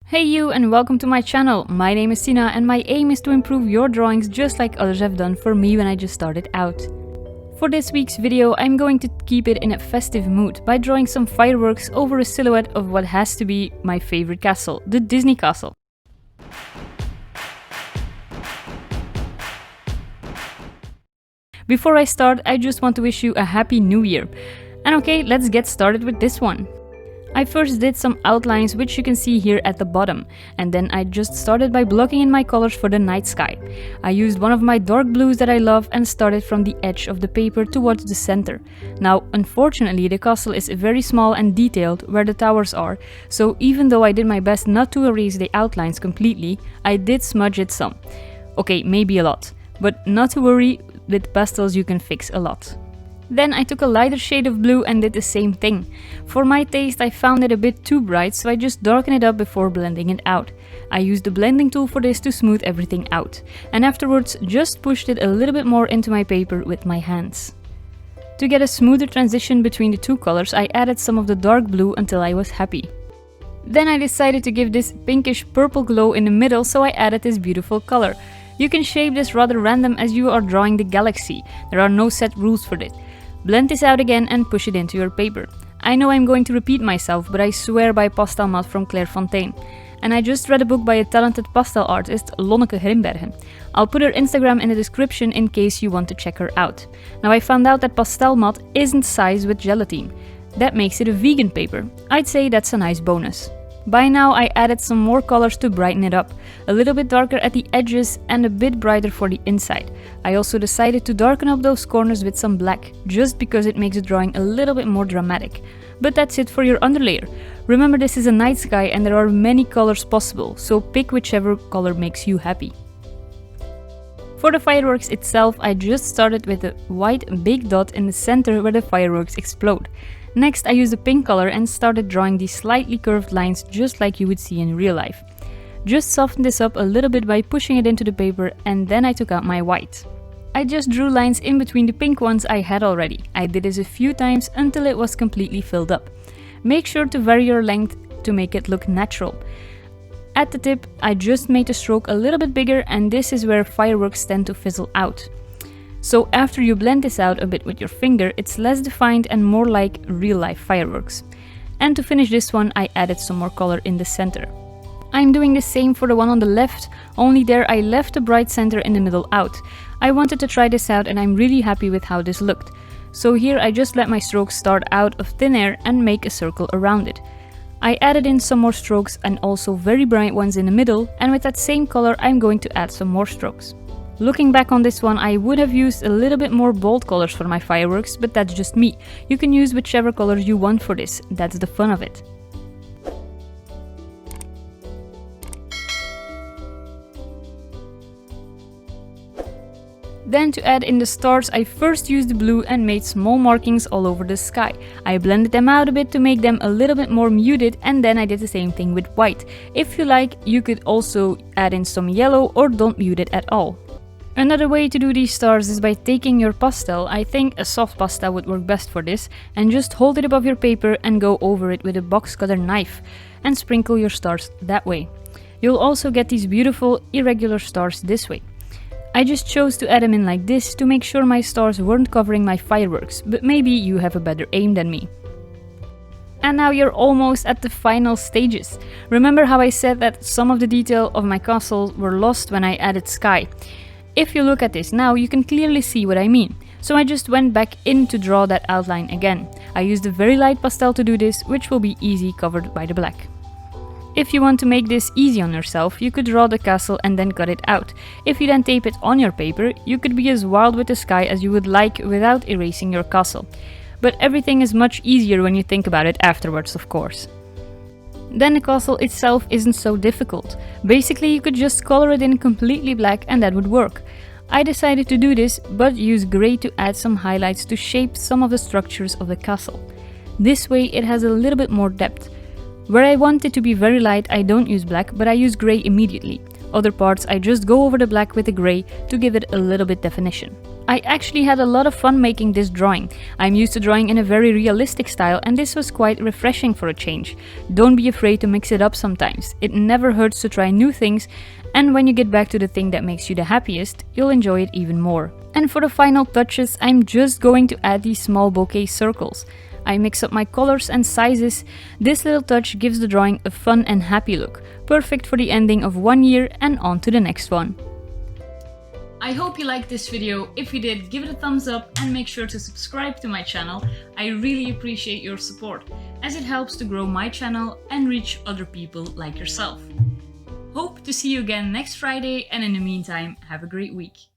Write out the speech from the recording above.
Hey you, and welcome to my channel. My name is Tina and my aim is to improve your drawings just like others have done for me when I just started out. For this week's video I'm going to keep it in a festive mood by drawing some fireworks over a silhouette of what has to be my favorite castle, the Disney castle. Before I start, I just want to wish you a happy new year. And okay, let's get started with this one. I first did some outlines, which you can see here at the bottom, and then I just started by blocking in my colors for the night sky. I used one of my dark blues that I love and started from the edge of the paper towards the center. Now, unfortunately, the castle is very small and detailed where the towers are, so even though I did my best not to erase the outlines completely, I did smudge it some. Okay, maybe a lot, but not to worry, with pastels you can fix a lot. Then I took a lighter shade of blue and did the same thing. For my taste I found it a bit too bright, so I just darkened it up before blending it out. I used the blending tool for this to smooth everything out, and afterwards just pushed it a little bit more into my paper with my hands. To get a smoother transition between the two colors, I added some of the dark blue until I was happy. Then I decided to give this pinkish purple glow in the middle, so I added this beautiful color. You can shape this rather random as you are drawing the galaxy. There are no set rules for this. Blend this out again and push it into your paper. I know I'm going to repeat myself, but I swear by Pastel Matte from Clairefontaine. And I just read a book by a talented pastel artist, Lonneke Grimbergen. I'll put her Instagram in the description in case you want to check her out. Now I found out that Pastel Matte isn't sized with gelatine. That makes it a vegan paper. I'd say that's a nice bonus. By now I added some more colors to brighten it up, a little bit darker at the edges and a bit brighter for the inside. I also decided to darken up those corners with some black, just because it makes the drawing a little bit more dramatic. But that's it for your underlayer. Remember, this is a night sky and there are many colors possible, so pick whichever color makes you happy. For the fireworks itself, I just started with a white big dot in the center where the fireworks explode. Next I used a pink color and started drawing these slightly curved lines just like you would see in real life. Just softened this up a little bit by pushing it into the paper, and then I took out my white. I just drew lines in between the pink ones I had already. I did this a few times until it was completely filled up. Make sure to vary your length to make it look natural. At the tip I just made the stroke a little bit bigger, and this is where fireworks tend to fizzle out. So after you blend this out a bit with your finger, it's less defined and more like real-life fireworks. And to finish this one, I added some more color in the center. I'm doing the same for the one on the left, only there I left the bright center in the middle out. I wanted to try this out and I'm really happy with how this looked. So here I just let my strokes start out of thin air and make a circle around it. I added in some more strokes and also very bright ones in the middle, and with that same color I'm going to add some more strokes. Looking back on this one, I would have used a little bit more bold colors for my fireworks, but that's just me. You can use whichever colors you want for this, that's the fun of it. Then to add in the stars, I first used the blue and made small markings all over the sky. I blended them out a bit to make them a little bit more muted, and then I did the same thing with white. If you like, you could also add in some yellow or don't mute it at all. Another way to do these stars is by taking your pastel. I think a soft pastel would work best for this, and just hold it above your paper and go over it with a box cutter knife and sprinkle your stars that way. You'll also get these beautiful irregular stars this way. I just chose to add them in like this to make sure my stars weren't covering my fireworks, but maybe you have a better aim than me. And now you're almost at the final stages. Remember how I said that some of the detail of my castle were lost when I added sky? If you look at this now, you can clearly see what I mean. So I just went back in to draw that outline again. I used a very light pastel to do this, which will be easy covered by the black. If you want to make this easy on yourself, you could draw the castle and then cut it out. If you then tape it on your paper, you could be as wild with the sky as you would like without erasing your castle. But everything is much easier when you think about it afterwards, of course. Then the castle itself isn't so difficult. Basically you could just color it in completely black and that would work. I decided to do this, but use grey to add some highlights to shape some of the structures of the castle. This way it has a little bit more depth. Where I want it to be very light, I don't use black, but I use grey immediately. Other parts I just go over the black with the grey to give it a little bit definition. I actually had a lot of fun making this drawing. I'm used to drawing in a very realistic style and this was quite refreshing for a change. Don't be afraid to mix it up sometimes. It never hurts to try new things, and when you get back to the thing that makes you the happiest, you'll enjoy it even more. And for the final touches, I'm just going to add these small bouquet circles. I mix up my colors and sizes. This little touch gives the drawing a fun and happy look, perfect for the ending of one year and on to the next one. I hope you liked this video. If you did, give it a thumbs up and make sure to subscribe to my channel. I really appreciate your support, as it helps to grow my channel and reach other people like yourself. Hope to see you again next Friday, and in the meantime, have a great week.